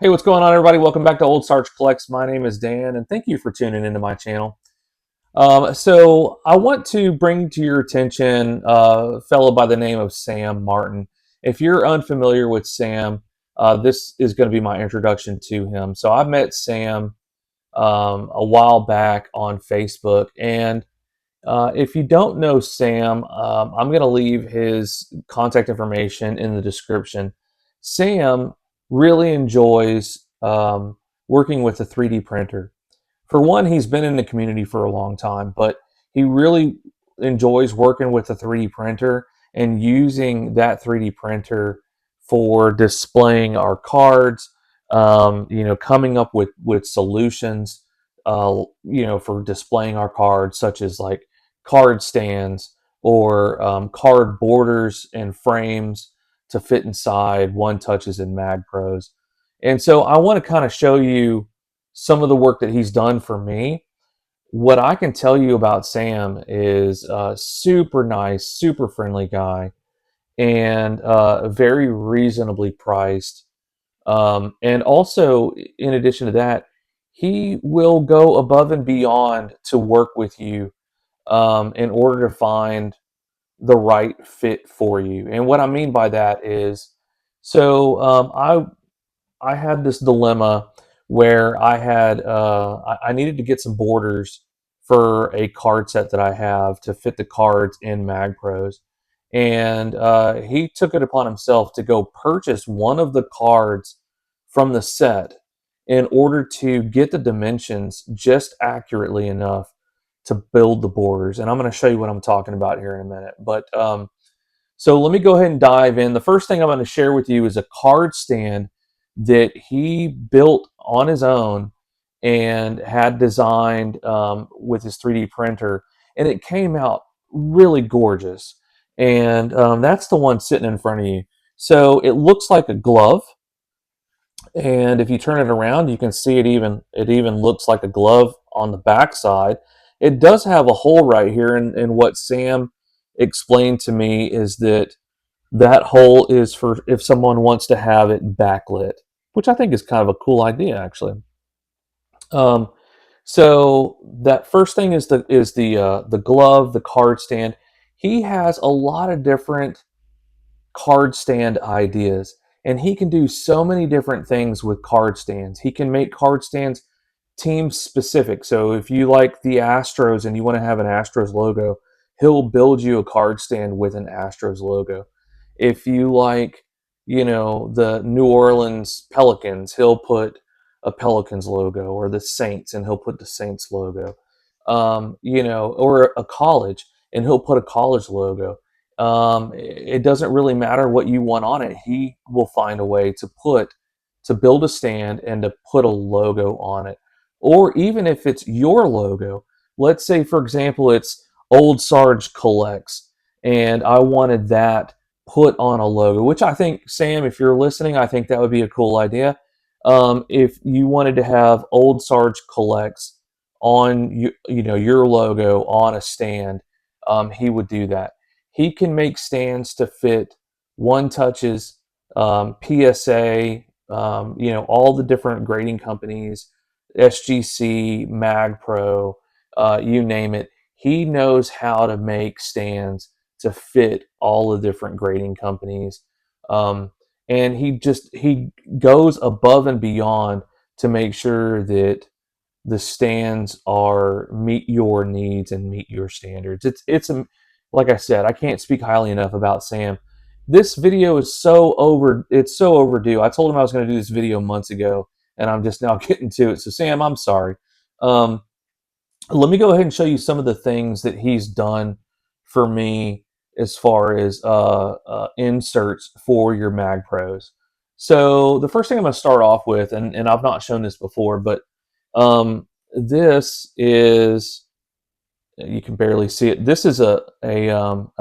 Hey, what's going on, everybody? Welcome back to Ol'SargeCollects. My name is Dan, and thank you for tuning into my channel. So I want to bring to your attention a fellow by the name of Sam Martin. If you're unfamiliar with Sam, this is going to be my introduction to him. So I met Sam a while back on Facebook, and if you don't know Sam, I'm going to leave his contact information in the description. Sam really enjoys working with a 3D printer. For one, he's been in the community for a long time, but he really enjoys working with a 3D printer and using that 3D printer for displaying our cards, coming up with solutions, for displaying our cards, such as like card stands or card borders and frames to fit inside One Touches and Mag Pros. And so I want to kind of show you some of the work that he's done for me. What I can tell you about Sam is a super nice, super friendly guy, and very reasonably priced. And also, in addition to that, he will go above and beyond to work with you in order to find the right fit for you. And what I mean by that is, so I had this dilemma where I needed to get some borders for a card set that I have to fit the cards in Mag Pros, and he took it upon himself to go purchase one of the cards from the set in order to get the dimensions just accurately enough to build the borders. And I'm going to show you what I'm talking about here in a minute. But so let me go ahead and dive in. The first thing I'm going to share with you is a card stand that he built on his own and had designed with his 3D printer, and it came out really gorgeous. And that's the one sitting in front of you. So it looks like a glove, and if you turn it around, you can see it even looks like a glove on the back side. It does have a hole right here, and what Sam explained to me is that that hole is for if someone wants to have it backlit, which I think is kind of a cool idea, actually. Um, so that first thing is the glove, the card stand. He has a lot of different card stand ideas, and he can do so many different things with card stands. He can make card stands team specific. So if you like the Astros and you want to have an Astros logo, he'll build you a card stand with an Astros logo. If you like, the New Orleans Pelicans, he'll put a Pelicans logo, or the Saints, and he'll put the Saints logo. Or a college, and he'll put a college logo. It doesn't really matter what you want on it. He will find a way to build a stand and to put a logo on it. Or even if it's your logo, let's say, for example, it's Ol'SargeCollects, and I wanted that put on a logo, which I think, Sam, if you're listening, I think that would be a cool idea. If you wanted to have Ol'SargeCollects on your logo on a stand, he would do that. He can make stands to fit One Touches, PSA, all the different grading companies, SGC, Mag Pro, you name it. He knows how to make stands to fit all the different grading companies. And he goes above and beyond to make sure that the stands are meet your needs and meet your standards. Like I said, I can't speak highly enough about Sam. This video is it's so overdue. I told him I was going to do this video months ago, and I'm just now getting to it. So Sam, I'm sorry. Um, Let me go ahead and show you some of the things that he's done for me as far as inserts for your Mag Pros. So the first thing I'm going to start off with, and I've not shown this before, but this is, you can barely see it. This is a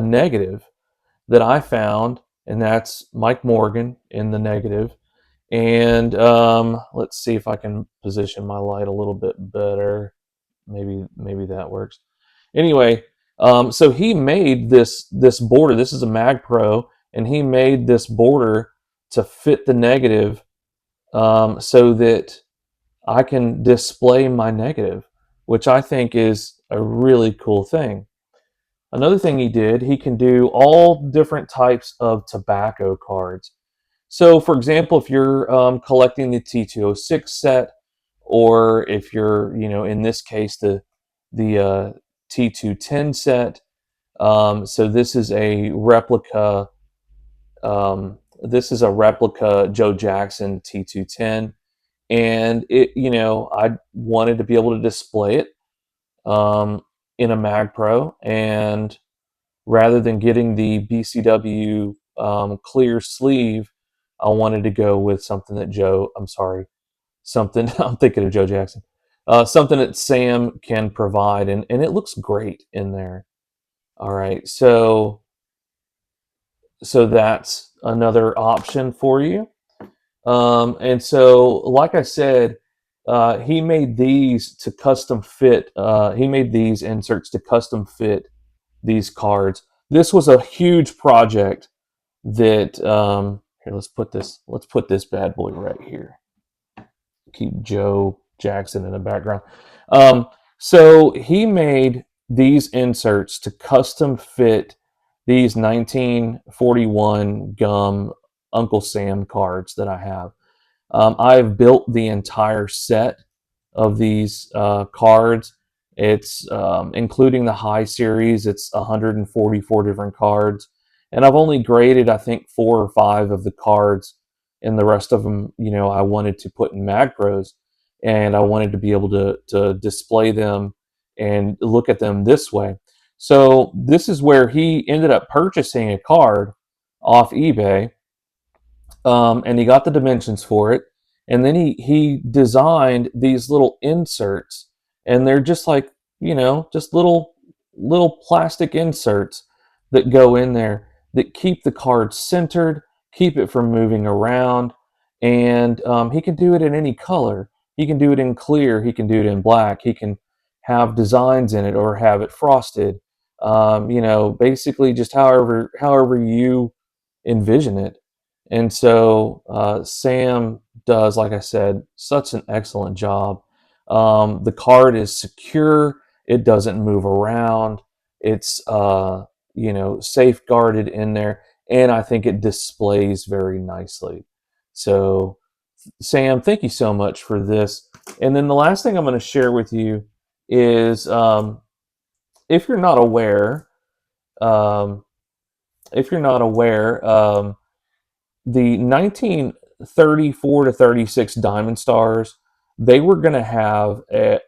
negative that I found, and that's Mike Morgan in the negative. And let's see if I can position my light a little bit better. Maybe that works. Anyway, so he made this border. This is a Mag Pro, and he made this border to fit the negative so that I can display my negative, which I think is a really cool thing. Another thing he did, he can do all different types of tobacco cards. So, for example, if you're collecting the T206 set, or if you're, in this case, the T210 set. So this is a replica. This is a replica Joe Jackson T210, and I wanted to be able to display it um, in a Mag Pro, and rather than getting the BCW clear sleeve, I wanted to go with something that I'm sorry, something I'm thinking of Joe Jackson, something that Sam can provide, and it looks great in there. All right, so that's another option for you. And so, like I said, he made these to custom fit. He made these inserts to custom fit these cards. This was a huge project that here. Let's put this bad boy right here. Keep Joe Jackson in the background. Um, so he made these inserts to custom fit these 1941 gum Uncle Sam cards that I have. I've built the entire set of these cards. It's including the high series. It's 144 different cards, and I've only graded I think 4 or 5 of the cards, and the rest of them, I wanted to put in Mag Pros, and I wanted to be able to display them and look at them this way. So this is where he ended up purchasing a card off eBay, and he got the dimensions for it, and then he designed these little inserts, and they're just like, just little plastic inserts that go in there that keep the card centered, keep it from moving around, and he can do it in any color. He can do it in clear, he can do it in black, he can have designs in it or have it frosted, basically just however you envision it. And so Sam does, like I said, such an excellent job. The card is secure. It doesn't move around. It's safeguarded in there, and I think it displays very nicely. So Sam, thank you so much for this. And then the last thing I'm going to share with you is, if you're not aware, um, if you're not aware, the 1934 to 36 Diamond Stars, they were going to have a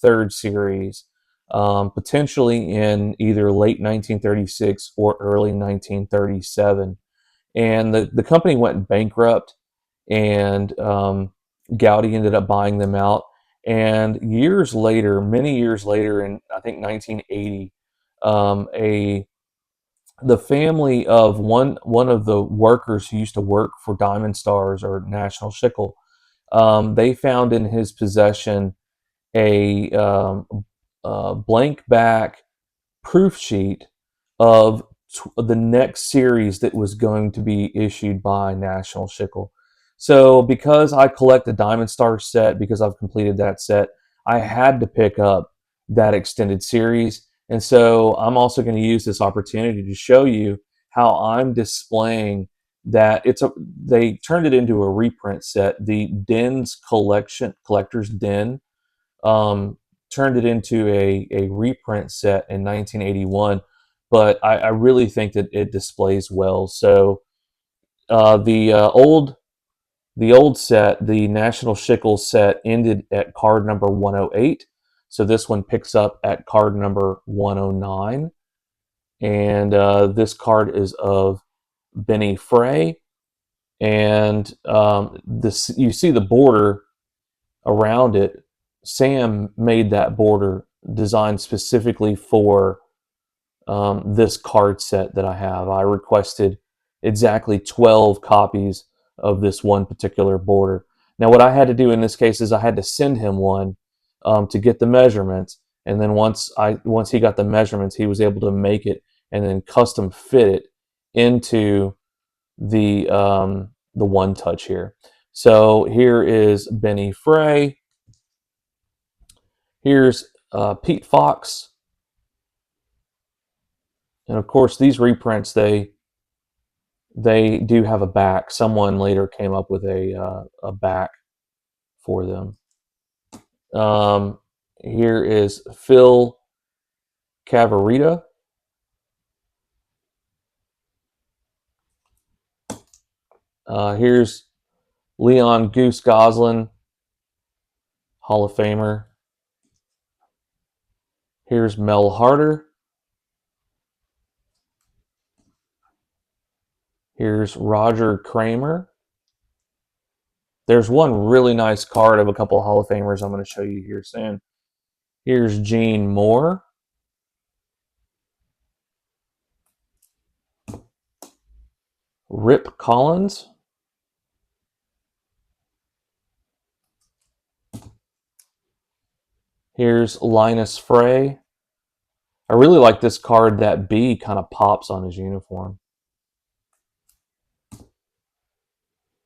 third series, potentially in either late 1936 or early 1937, and the company went bankrupt, and Gaudi ended up buying them out. And years later, many years later, in I think 1980, a the family of one of the workers who used to work for Diamond Stars or National Schickel, they found in his possession a blank back proof sheet of the next series that was going to be issued by National Schickel. So because I collect the Diamond Star set, because I've completed that set, I had to pick up that extended series. And so I'm also going to use this opportunity to show you how I'm displaying that. They turned it into a reprint set. The Collector's Den, um, turned it into a reprint set in 1981, but I really think that it displays well. So the old set, the National Schickel set, ended at card number 108. So this one picks up at card number 109, and this card is of Benny Frey, and this, you see the border around it. Sam made that border designed specifically for this card set that I have. I requested exactly 12 copies of this one particular border. Now, what I had to do in this case is I had to send him one to get the measurements, and then once he got the measurements, he was able to make it and then custom fit it into the the one touch here. So here is Benny Frey. Here's Pete Fox. And of course, these reprints, they do have a back. Someone later came up with a back for them. Here is Phil Cavarita. Here's Leon Goose Goslin, Hall of Famer. Here's Mel Harder. Here's Roger Kramer. There's one really nice card of a couple of Hall of Famers I'm going to show you here soon. Here's Gene Moore. Rip Collins. Here's Linus Frey. I really like this card. That B kind of pops on his uniform.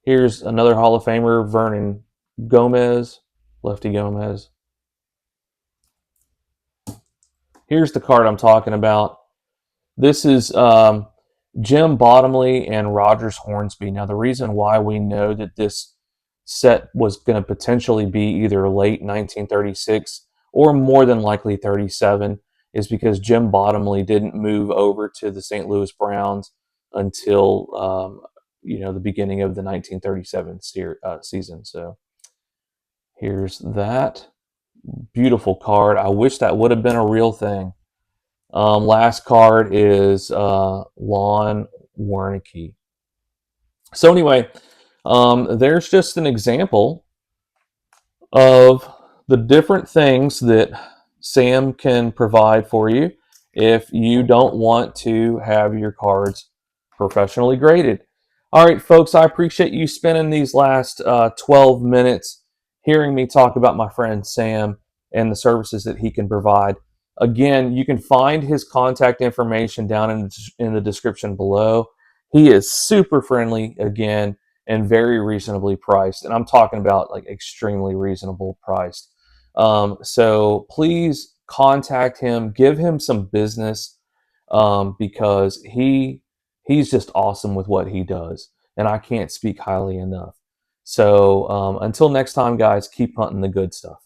Here's another Hall of Famer, Vernon Gomez, Lefty Gomez. Here's the card I'm talking about. This is Jim Bottomley and Rogers Hornsby. Now, the reason why we know that this set was going to potentially be either late 1936 or more than likely 37 is because Jim Bottomley didn't move over to the St. Louis Browns until the beginning of the 1937 season. So here's that beautiful card. I wish that would have been a real thing. Last card is Lon Warnicki. So anyway, there's just an example of the different things that Sam can provide for you if you don't want to have your cards professionally graded. All right, folks, I appreciate you spending these last 12 minutes hearing me talk about my friend Sam and the services that he can provide. Again, you can find his contact information down in the description below. He is super friendly, again, and very reasonably priced. And I'm talking about like extremely reasonable priced. So please contact him, give him some business because he's just awesome with what he does. And I can't speak highly enough. So until next time, guys, keep hunting the good stuff.